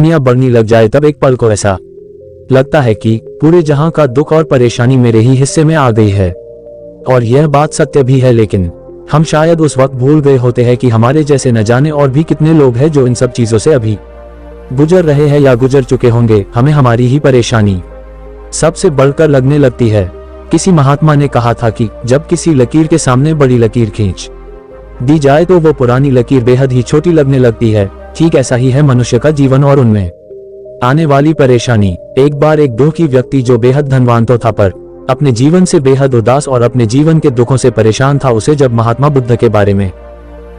रोशनियां बढ़ने लग जाए तब एक पल को ऐसा लगता है कि पूरे जहां का दुख और परेशानी मेरे ही हिस्से में आ गई है। और यह बात सत्य भी है, लेकिन हम शायद उस वक्त भूल गए होते हैं कि हमारे जैसे न जाने और भी कितने लोग हैं जो इन सब चीजों से अभी गुजर रहे हैं या गुजर चुके होंगे। हमें हमारी ही परेशानी सबसे बढ़कर लगने लगती है। किसी महात्मा ने कहा था कि जब किसी लकीर के सामने बड़ी लकीर खींच दी जाए तो वो पुरानी लकीर बेहद ही छोटी लगने लगती है। ठीक ऐसा ही है मनुष्य का जीवन और उनमें आने वाली परेशानी। एक बार एक दुखी व्यक्ति जो बेहद धनवान तो था पर अपने जीवन से बेहद उदास और अपने जीवन के दुखों से परेशान था, उसे जब महात्मा बुद्ध के बारे में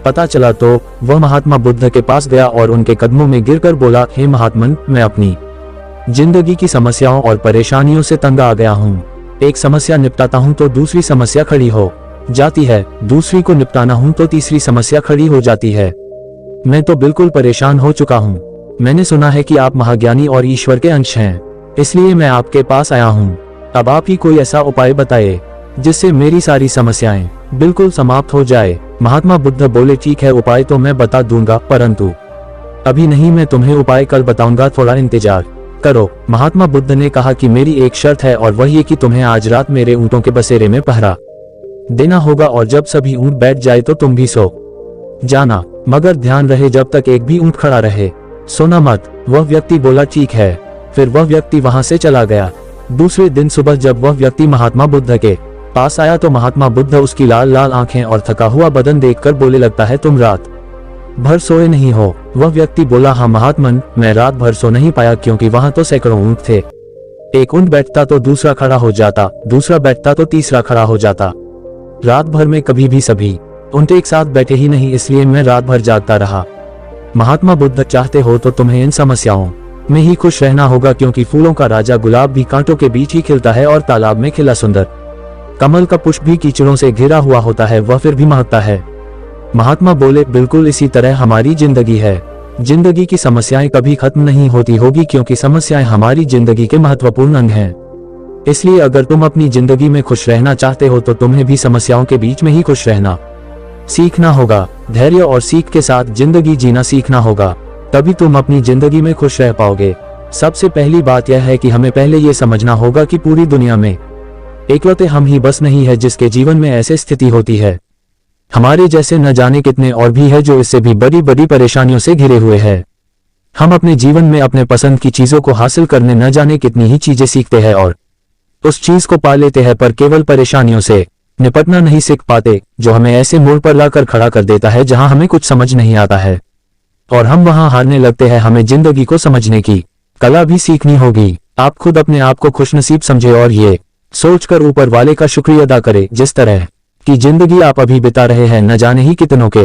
पता चला तो वह महात्मा बुद्ध के पास गया और उनके कदमों में गिरकर बोला, हे महात्मन, मैं अपनी जिंदगी की समस्याओं और परेशानियों से तंग आ गया हूँ। एक समस्या निपटाता हूँ तो दूसरी समस्या खड़ी हो जाती है, दूसरी को निपटाना हूँ तो तीसरी समस्या खड़ी हो जाती है। मैं तो बिल्कुल परेशान हो चुका हूँ। मैंने सुना है कि आप महाज्ञानी और ईश्वर के अंश हैं, इसलिए मैं आपके पास आया हूँ। अब आप ही कोई ऐसा उपाय बताइए जिससे मेरी सारी समस्याएं बिल्कुल समाप्त हो जाए। महात्मा बुद्ध बोले, ठीक है, उपाय तो मैं बता दूंगा, परंतु अभी नहीं, मैं तुम्हें उपाय कल बताऊंगा, थोड़ा इंतजार करो। महात्मा बुद्ध ने कहा कि मेरी एक शर्त है और वही है कि तुम्हें आज रात मेरे ऊँटों के बसेरे में पहरा देना होगा और जब सभी ऊँट बैठ जाए तो तुम भी सो जाना, मगर ध्यान रहे जब तक एक भी ऊँट खड़ा रहे सोना मत। वह व्यक्ति बोला, ठीक है। फिर वह व्यक्ति वहां से चला गया। दूसरे दिन सुबह जब वह व्यक्ति महात्मा बुद्ध के पास आया तो महात्मा बुद्ध उसकी लाल लाल आंखें और थका हुआ बदन देखकर बोले, लगता है तुम रात भर सोए नहीं हो। वह व्यक्ति बोला, हाँ महात्मन, मैं रात भर सो नहीं पाया क्योंकि वहां तो सैकड़ों ऊँट थे। एक ऊँट बैठता तो दूसरा खड़ा हो जाता, दूसरा बैठता तो तीसरा खड़ा हो जाता। रात भर में कभी भी सभी ऊँट एक साथ बैठे ही नहीं, इसलिए मैं रात भर जागता रहा। महात्मा बुद्ध, चाहते हो तो तुम्हें इन समस्याओं में ही खुश रहना होगा, क्योंकि फूलों का राजा गुलाब भी कांटों के बीच ही खिलता है और तालाब में खिला सुंदर कमल का पुष्प भी कीचड़ों से घिरा हुआ होता है, वह फिर भी महकता है। महात्मा बोले, बिल्कुल इसी तरह हमारी जिंदगी है। जिंदगी की समस्याएं कभी खत्म नहीं होती होगी क्योंकि समस्याएं हमारी जिंदगी के महत्वपूर्ण अंग हैं। इसलिए अगर तुम अपनी जिंदगी में खुश रहना चाहते हो तो तुम्हें भी समस्याओं के बीच में ही खुश रहना सीखना होगा। धैर्य और सीख के साथ जिंदगी जीना सीखना होगा, तभी तुम अपनी जिंदगी में खुश रह पाओगे। सबसे पहली बात यह है कि हमें पहले ये समझना होगा कि पूरी दुनिया में एकलौते हम ही बस नहीं है जिसके जीवन में ऐसे स्थिति होती है। हमारे जैसे न जाने कितने और भी है जो इससे भी बड़ी बड़ी परेशानियों से घिरे हुए हैं। हम अपने जीवन में अपने पसंद की चीजों को हासिल करने न जाने कितनी ही चीजें सीखते हैं और उस चीज को पा लेते हैं, पर केवल परेशानियों से निपटना नहीं सीख पाते, जो हमें ऐसे मोड़ पर लाकर खड़ा कर देता है जहां हमें कुछ समझ नहीं आता है और हम वहां हारने लगते हैं। हमें जिंदगी को समझने की कला भी सीखनी होगी। आप खुद अपने आप को खुशनसीब समझे और ये सोचकर ऊपर वाले का शुक्रिया अदा करें जिस तरह की जिंदगी आप अभी बिता रहे हैं, न जाने ही कितनों के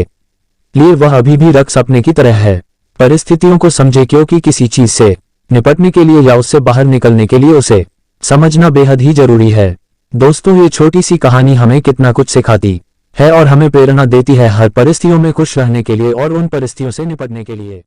लिए वह अभी भी रक्त सपने की तरह है। परिस्थितियों को समझे, क्योंकि किसी चीज से निपटने के लिए या उससे बाहर निकलने के लिए उसे समझना बेहद ही जरूरी है। दोस्तों, ये छोटी सी कहानी हमें कितना कुछ सिखाती है और हमें प्रेरणा देती है हर परिस्थितियों में खुश रहने के लिए और उन परिस्थितियों से निपटने के लिए।